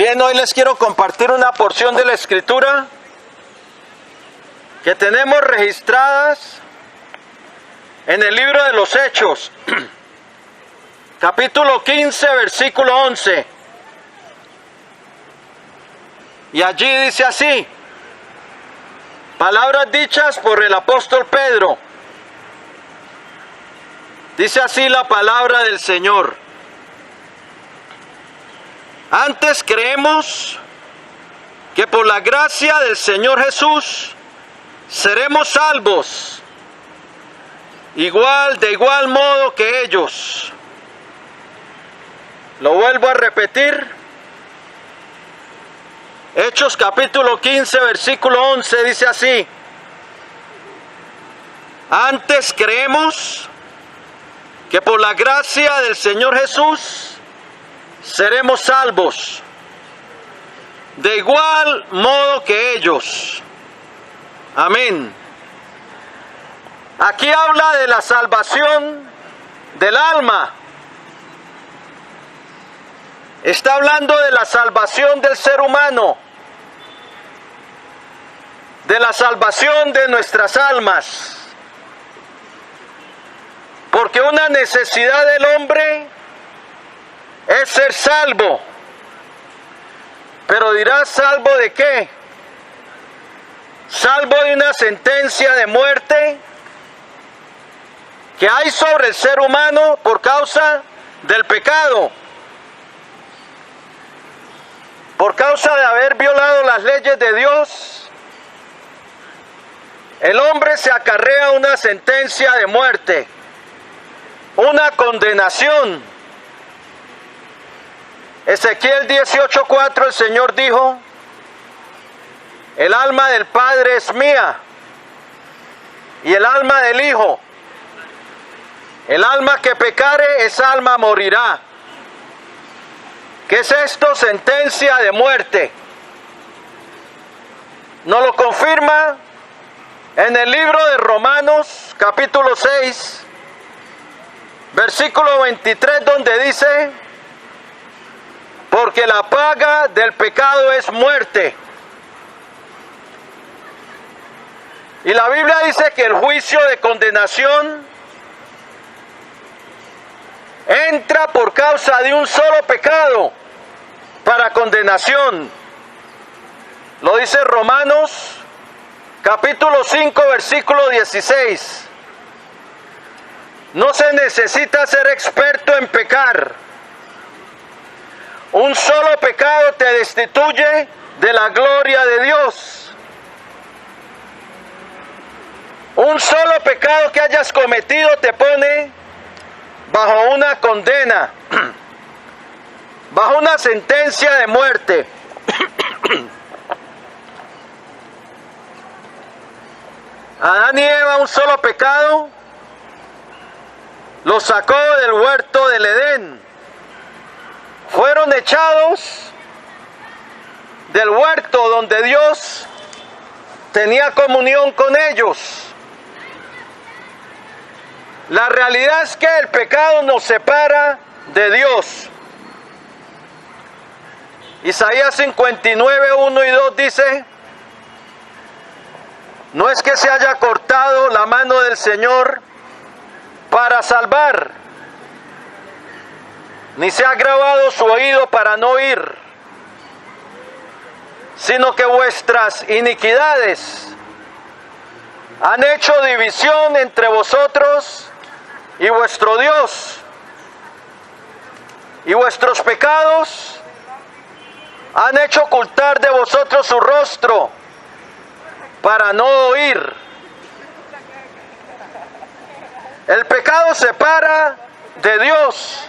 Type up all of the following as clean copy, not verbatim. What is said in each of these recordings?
Bien, hoy les quiero compartir una porción de la Escritura que tenemos registradas en el libro de los Hechos, capítulo 15, versículo 11. Y allí dice así, palabras dichas por el apóstol Pedro. Dice así la palabra del Señor. Antes creemos que por la gracia del Señor Jesús seremos salvos, de igual modo que ellos. Lo vuelvo a repetir. Hechos capítulo 15, versículo 11 dice así. Antes creemos que por la gracia del Señor Jesús seremos salvos, de igual modo que ellos. Amén. Aquí habla de la salvación del alma. Está hablando de la salvación del ser humano, de la salvación de nuestras almas. Porque una necesidad del hombre es ser salvo. Pero dirás, ¿salvo de qué? Salvo de una sentencia de muerte que hay sobre el ser humano por causa del pecado. Por causa de haber violado las leyes de Dios, el hombre se acarrea una sentencia de muerte, una condenación. Ezequiel 18:4, el Señor dijo, el alma del Padre es mía, y el alma del Hijo. El alma que pecare, esa alma morirá. ¿Qué es esto? Sentencia de muerte. Nos lo confirma en el libro de Romanos, capítulo 6, versículo 23, donde dice, porque la paga del pecado es muerte. Y la Biblia dice que el juicio de condenación entra por causa de un solo pecado para condenación. Lo dice Romanos capítulo 5, versículo 16. No se necesita ser experto en pecar. Un solo pecado te destituye de la gloria de Dios. Un solo pecado que hayas cometido te pone bajo una condena, bajo una sentencia de muerte. Adán y Eva, un solo pecado los sacó del huerto del Edén. Fueron echados del huerto donde Dios tenía comunión con ellos. La realidad es que el pecado nos separa de Dios. Isaías 59, 1 y 2 dice, no es que se haya cortado la mano del Señor para salvar, ni se ha agravado su oído para no oír, sino que vuestras iniquidades han hecho división entre vosotros y vuestro Dios, y vuestros pecados han hecho ocultar de vosotros su rostro para no oír. El pecado separa de Dios.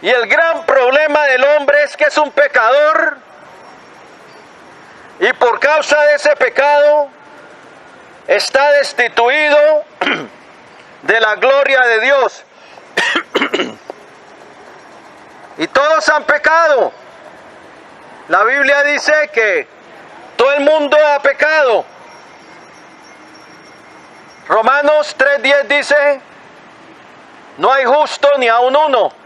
Y el gran problema del hombre es que es un pecador, y por causa de ese pecado está destituido de la gloria de Dios. Y todos han pecado. La Biblia dice que todo el mundo ha pecado. Romanos 3:10 dice, no hay justo ni aun uno.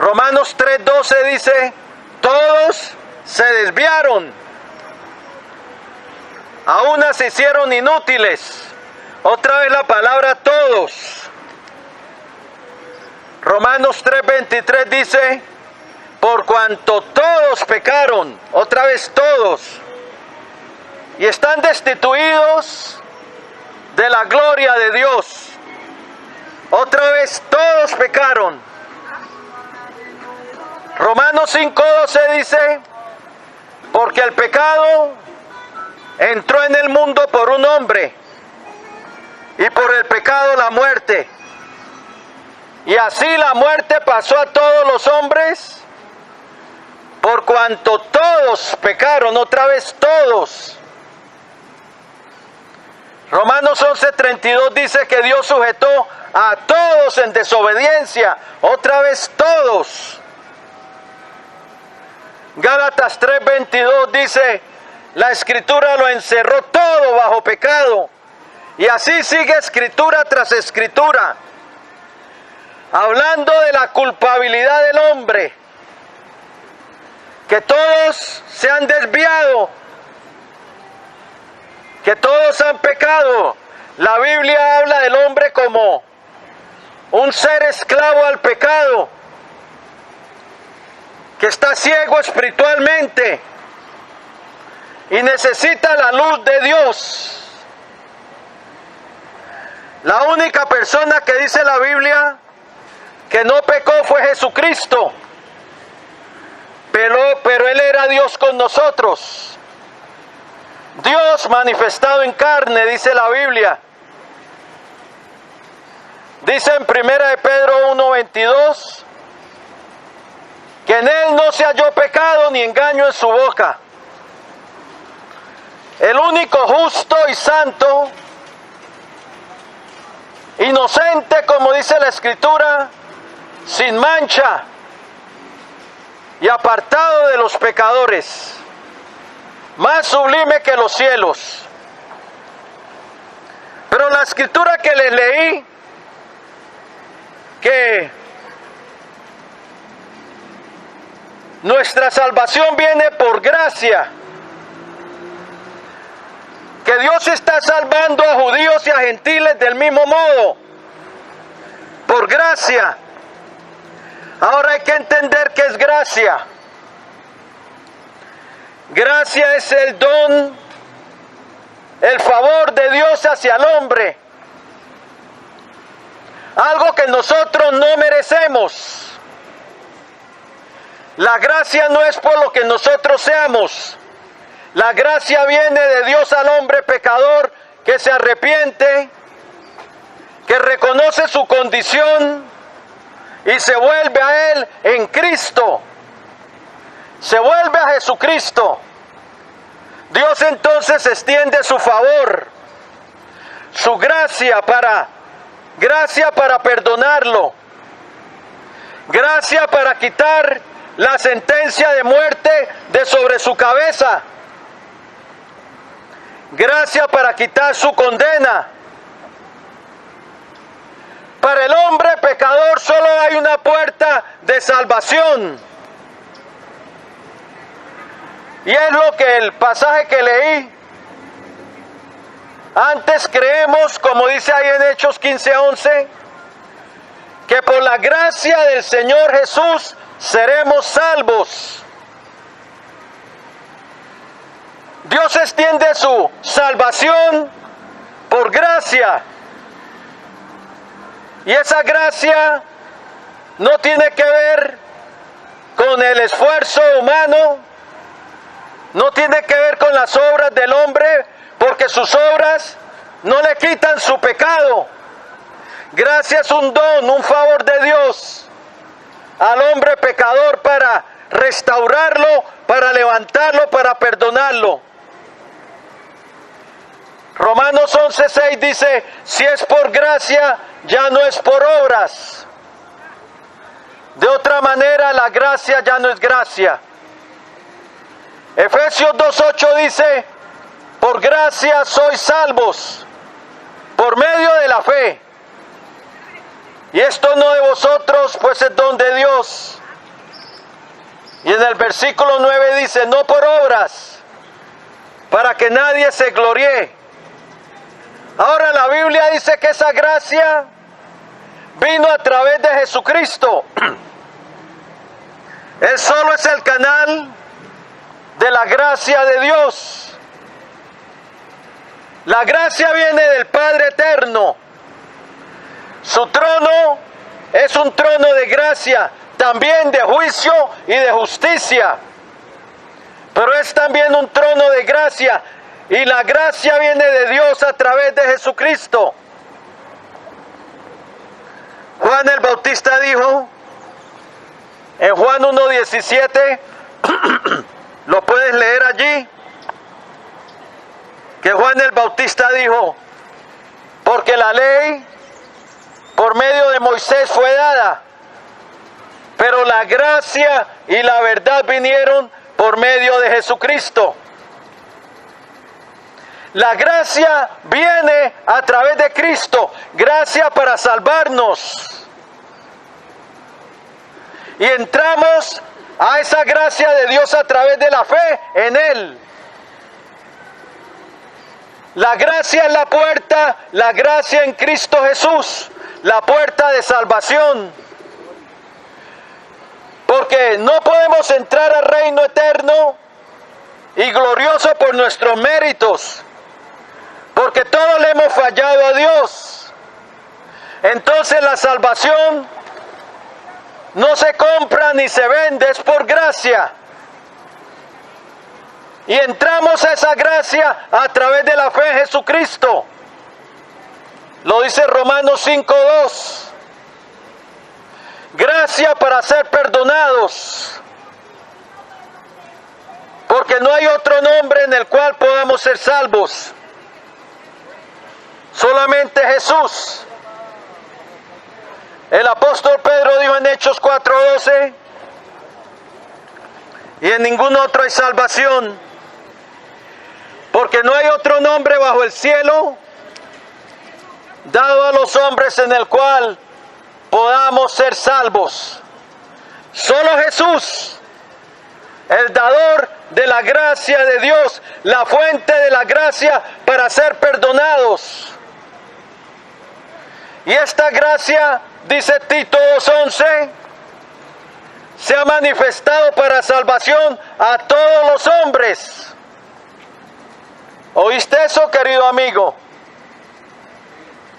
Romanos 3:12 dice, todos se desviaron, a unas se hicieron inútiles. Otra vez la palabra todos. Romanos 3:23 dice, por cuanto todos pecaron, otra vez todos, y están destituidos de la gloria de Dios. Otra vez todos pecaron. Romanos 5:12 dice, porque el pecado entró en el mundo por un hombre, y por el pecado la muerte. Y así la muerte pasó a todos los hombres, por cuanto todos pecaron, otra vez todos. Romanos 11:32 dice que Dios sujetó a todos en desobediencia, otra vez todos. Gálatas 3:22 dice, la escritura lo encerró todo bajo pecado. Y así sigue escritura tras escritura, hablando de la culpabilidad del hombre, que todos se han desviado, que todos han pecado. La Biblia habla del hombre como un ser esclavo al pecado, que está ciego espiritualmente y necesita la luz de Dios. La única persona que dice la Biblia que no pecó fue Jesucristo, pero Él era Dios con nosotros. Dios manifestado en carne, dice la Biblia. Dice en 1 Pedro 1:22 que en Él no se halló pecado ni engaño en su boca. El único justo y santo, inocente, como dice la Escritura, sin mancha y apartado de los pecadores, más sublime que los cielos. Pero la Escritura que les leí, que nuestra salvación viene por gracia, que Dios está salvando a judíos y a gentiles del mismo modo, por gracia. Ahora hay que entender qué es gracia. Gracia es el don, el favor de Dios hacia el hombre, algo que nosotros no merecemos. La gracia no es por lo que nosotros seamos. La gracia viene de Dios al hombre pecador que se arrepiente, que reconoce su condición y se vuelve a Él en Cristo. Se vuelve a Jesucristo. Dios entonces extiende su favor, su gracia para perdonarlo, gracia para quitar la sentencia de muerte de sobre su cabeza, gracia para quitar su condena. Para el hombre pecador solo hay una puerta de salvación, y es lo que el pasaje que leí. Antes creemos, como dice ahí en Hechos 15:11, que por la gracia del Señor Jesús seremos salvos. Dios extiende su salvación por gracia. Y esa gracia no tiene que ver con el esfuerzo humano, no tiene que ver con las obras del hombre, porque sus obras no le quitan su pecado. Gracia es un don, un favor de Dios al hombre pecador para restaurarlo, para levantarlo, para perdonarlo. Romanos 11:6 dice, si es por gracia, ya no es por obras. De otra manera, la gracia ya no es gracia. Efesios 2:8 dice, por gracia sois salvos, por medio de la fe. Y esto no de vosotros, pues es don de Dios, Y en el versículo 9 dice, no por obras, para que nadie se gloríe. Ahora la Biblia dice que esa gracia vino a través de Jesucristo. Él solo es el canal de la gracia de Dios. La gracia viene del Padre Eterno. Su trono es un trono de gracia, también de juicio y de justicia. Pero es también un trono de gracia. Y la gracia viene de Dios a través de Jesucristo. Juan el Bautista dijo, en Juan 1:17, lo puedes leer allí, que Juan el Bautista dijo, porque la ley por medio de Moisés fue dada, pero la gracia y la verdad vinieron por medio de Jesucristo. La gracia viene a través de Cristo, gracia para salvarnos. Y entramos a esa gracia de Dios a través de la fe en Él. La gracia es la puerta, la gracia en Cristo Jesús, la puerta de salvación. Porque no podemos entrar al reino eterno y glorioso por nuestros méritos, porque todos le hemos fallado a Dios. Entonces la salvación no se compra ni se vende, es por gracia. Y entramos a esa gracia a través de la fe en Jesucristo. Lo dice Romanos 5:2. Gracia para ser perdonados, porque no hay otro nombre en el cual podamos ser salvos. Solamente Jesús. El apóstol Pedro dijo en Hechos 4:12, y en ningún otro hay salvación, porque no hay otro nombre bajo el cielo dado a los hombres en el cual podamos ser salvos. Solo Jesús, el dador de la gracia de Dios, la fuente de la gracia para ser perdonados. Y esta gracia, dice Tito 2:11, se ha manifestado para salvación a todos los hombres. ¿Oíste eso, querido amigo?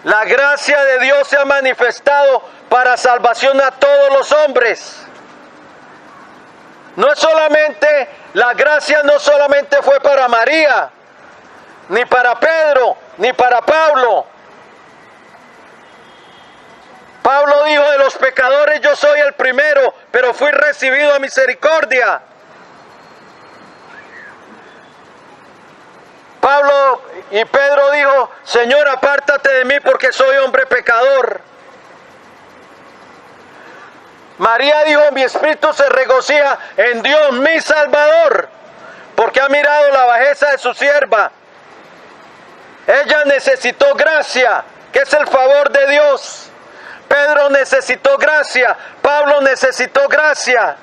La gracia de Dios se ha manifestado para salvación a todos los hombres. No es solamente, la gracia no solamente fue para María, ni para Pedro, ni para Pablo. Pablo dijo, de los pecadores yo soy el primero, pero fui recibido a misericordia. Pablo y Pedro dijo, Señor, apártate de mí porque soy hombre pecador. María dijo, mi espíritu se regocija en Dios mi Salvador, porque ha mirado la bajeza de su sierva. Ella necesitó gracia, que es el favor de Dios. Pedro necesitó gracia, Pablo necesitó gracia.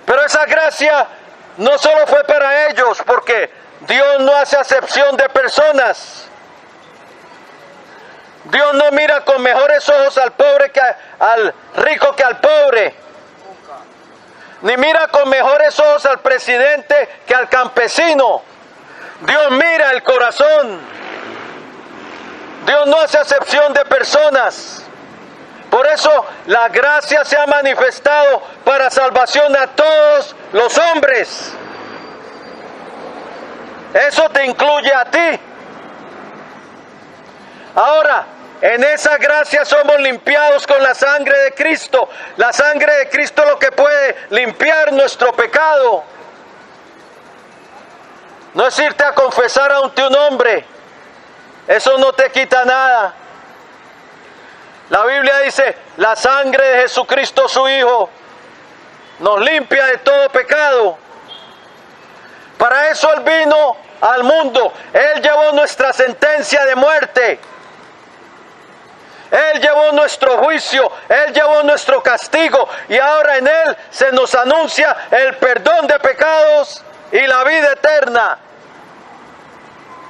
Pero esa gracia no solo fue para ellos, porque Dios no hace acepción de personas. Dios no mira con mejores ojos al pobre que al rico que al pobre. Ni mira con mejores ojos al presidente que al campesino. Dios mira el corazón. Dios no hace acepción de personas. Por eso la gracia se ha manifestado para salvación a todos los hombres. Eso te incluye a ti. Ahora, en esa gracia somos limpiados con la sangre de Cristo. La sangre de Cristo es lo que puede limpiar nuestro pecado. No es irte a confesar ante un hombre. Eso no te quita nada. La Biblia dice, la sangre de Jesucristo su Hijo nos limpia de todo pecado. Para eso Él vino al mundo. Él llevó nuestra sentencia de muerte. Él llevó nuestro juicio. Él llevó nuestro castigo y ahora en Él se nos anuncia el perdón de pecados y la vida eterna.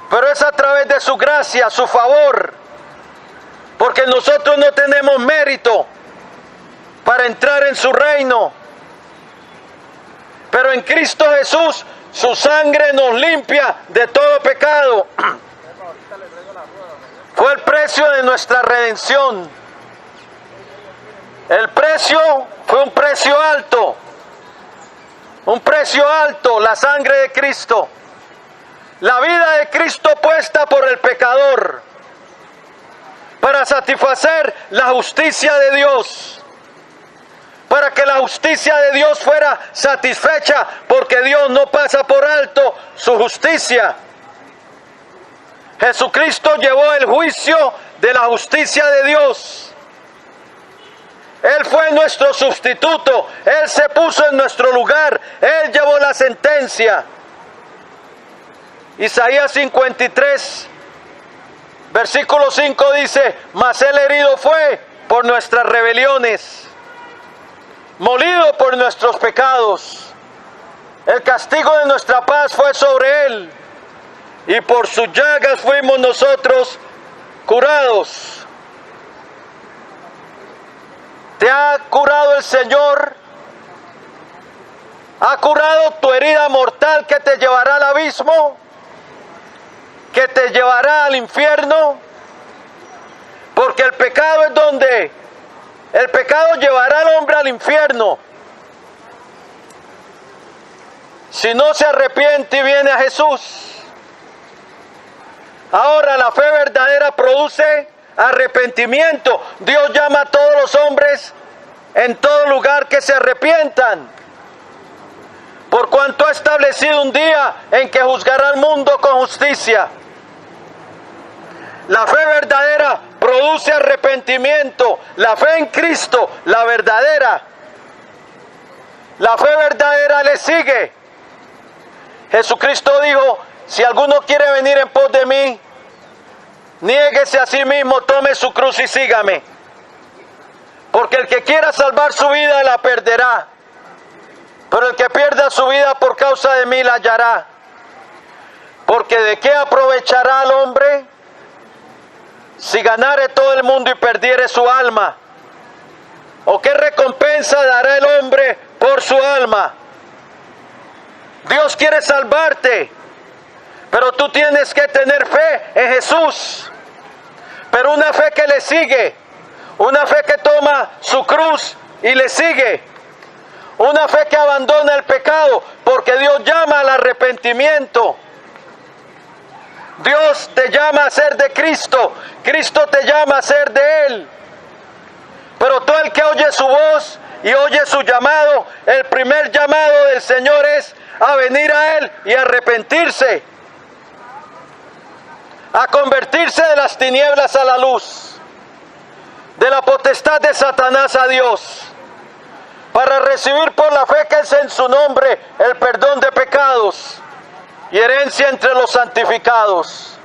Pero es a través de su gracia, su favor, porque nosotros no tenemos mérito para entrar en su reino. Pero en Cristo Jesús, su sangre nos limpia de todo pecado. Fue el precio de nuestra redención. El precio fue un precio alto. Un precio alto, la sangre de Cristo. La vida de Cristo puesta por el pecador para satisfacer la justicia de Dios. Para que la justicia de Dios fuera satisfecha, porque Dios no pasa por alto su justicia. Jesucristo llevó el juicio de la justicia de Dios. Él fue nuestro sustituto, Él se puso en nuestro lugar, Él llevó la sentencia. Isaías 53, versículo 5 dice: mas Él herido fue por nuestras rebeliones, molido por nuestros pecados. El castigo de nuestra paz fue sobre Él, y por sus llagas fuimos nosotros curados. ¿Te ha curado el Señor? ¿Ha curado tu herida mortal que te llevará al abismo? ¿Que te llevará al infierno? Porque el pecado es donde el pecado llevará al hombre al infierno. Si no se arrepiente y viene a Jesús. Ahora la fe verdadera produce arrepentimiento. Dios llama a todos los hombres en todo lugar que se arrepientan. Por cuanto ha establecido un día en que juzgará al mundo con justicia. La fe verdadera produce arrepentimiento. La fe en Cristo, la verdadera. La fe verdadera le sigue. Jesucristo dijo: si alguno quiere venir en pos de mí, niéguese a sí mismo, tome su cruz y sígame. Porque el que quiera salvar su vida la perderá. Pero el que pierda su vida por causa de mí la hallará. Porque ¿de qué aprovechará al hombre si ganare todo el mundo y perdiere su alma? ¿O qué recompensa dará el hombre por su alma? Dios quiere salvarte, pero tú tienes que tener fe en Jesús. Pero una fe que le sigue, una fe que toma su cruz y le sigue, una fe que abandona el pecado, porque Dios llama al arrepentimiento. Dios te llama a ser de Cristo, Cristo te llama a ser de Él. Pero todo el que oye su voz y oye su llamado, el primer llamado del Señor es a venir a Él y arrepentirse, a convertirse de las tinieblas a la luz, de la potestad de Satanás a Dios, para recibir por la fe que es en su nombre el perdón de pecados y herencia entre los santificados.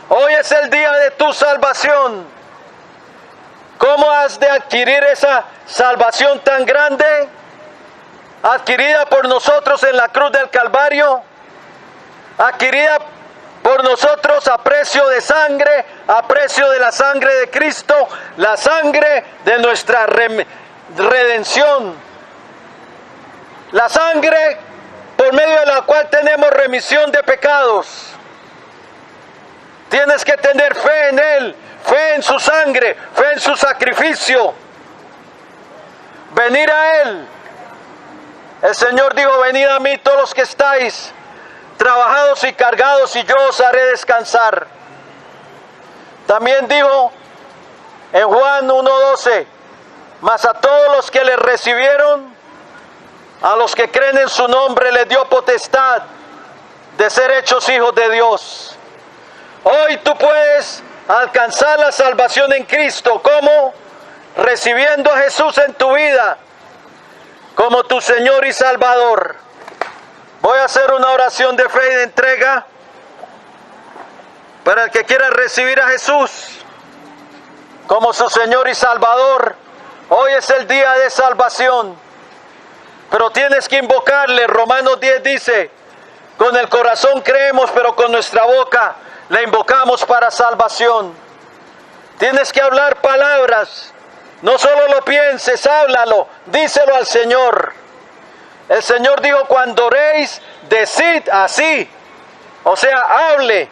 Hoy es el día de tu salvación. ¿Cómo has de adquirir esa salvación tan grande, adquirida por nosotros en la cruz del Calvario, adquirida por nosotros a precio de sangre, a precio de la sangre de Cristo, la sangre de nuestra redención, la sangre por medio de la cual tenemos remisión de pecados? Tienes que tener fe en Él, fe en su sangre, fe en su sacrificio, venir a Él. El Señor dijo: venid a mí todos los que estáis trabajados y cargados, y yo os haré descansar. También dijo en Juan 1:12: mas a todos los que le recibieron, a los que creen en su nombre, les dio potestad de ser hechos hijos de Dios. Hoy tú puedes alcanzar la salvación en Cristo. ¿Cómo? Recibiendo a Jesús en tu vida como tu Señor y Salvador. Voy a hacer una oración de fe y de entrega para el que quiera recibir a Jesús como su Señor y Salvador. Hoy es el día de salvación, pero tienes que invocarle. Romanos 10 dice, con el corazón creemos, pero con nuestra boca le invocamos para salvación. Tienes que hablar palabras, no solo lo pienses, háblalo, díselo al Señor. El Señor dijo, cuando oréis, decid así, o sea, hable.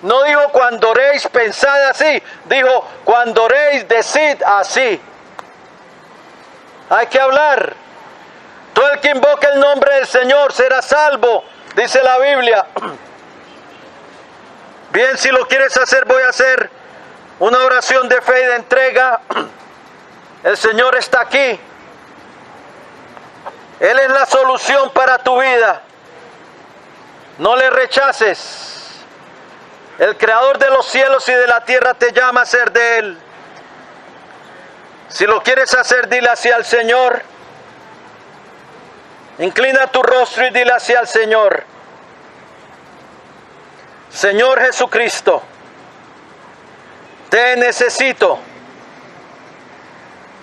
No dijo cuando oréis, pensad así, dijo cuando oréis, decid así. Hay que hablar. Todo el que invoque el nombre del Señor será salvo, dice la Biblia. Bien, si lo quieres hacer, voy a hacer una oración de fe y de entrega. El Señor está aquí. Él es la solución para tu vida. No le rechaces. El Creador de los cielos y de la tierra te llama a ser de Él. Si lo quieres hacer, dile así al Señor. Inclina tu rostro y dile así al Señor. Señor Jesucristo, te necesito.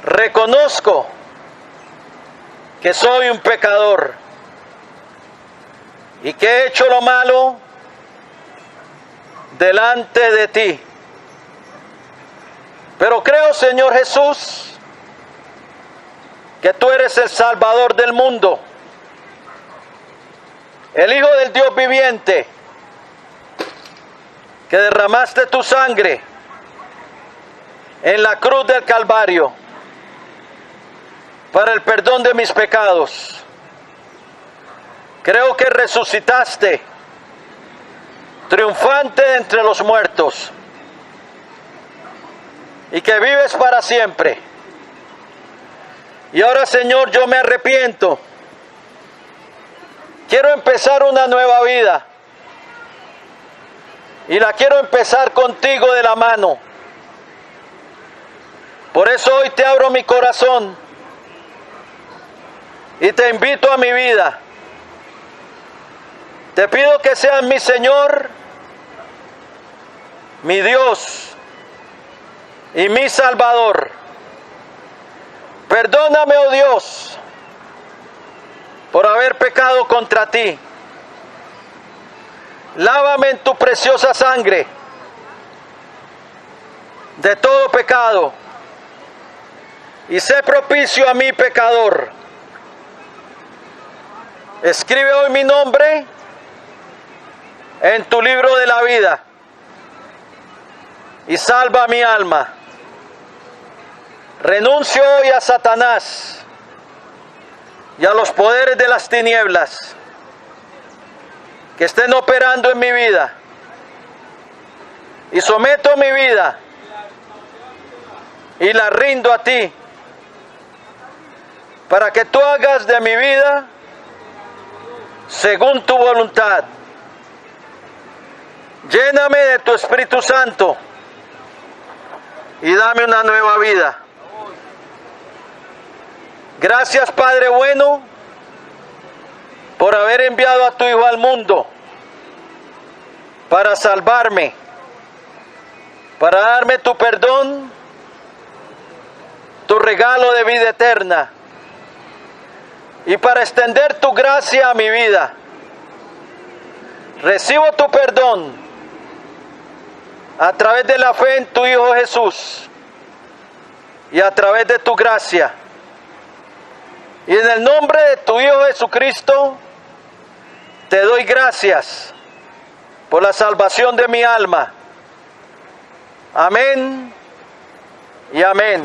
Reconozco que soy un pecador y que he hecho lo malo delante de ti. Pero creo, Señor Jesús, que tú eres el Salvador del mundo, el Hijo del Dios viviente, que derramaste tu sangre en la cruz del Calvario para el perdón de mis pecados. Creo que resucitaste triunfante de entre los muertos y que vives para siempre. Y ahora, Señor, yo me arrepiento. Quiero empezar una nueva vida y la quiero empezar contigo de la mano. Por eso hoy te abro mi corazón y te invito a mi vida. Te pido que seas mi Señor, mi Dios y mi Salvador. Perdóname, oh Dios, por haber pecado contra ti. Lávame en tu preciosa sangre de todo pecado y sé propicio a mi pecador. Escribe hoy mi nombre en tu libro de la vida y salva mi alma. Renuncio hoy a Satanás y a los poderes de las tinieblas que estén operando en mi vida, y someto mi vida y la rindo a ti para que tú hagas de mi vida según tu voluntad. Lléname de tu Espíritu Santo y dame una nueva vida. Gracias, Padre bueno, por haber enviado a tu Hijo al mundo para salvarme, para darme tu perdón, tu regalo de vida eterna y para extender tu gracia a mi vida. Recibo tu perdón a través de la fe en tu Hijo Jesús y a través de tu gracia. Y en el nombre de tu Hijo Jesucristo, te doy gracias por la salvación de mi alma. Amén y amén.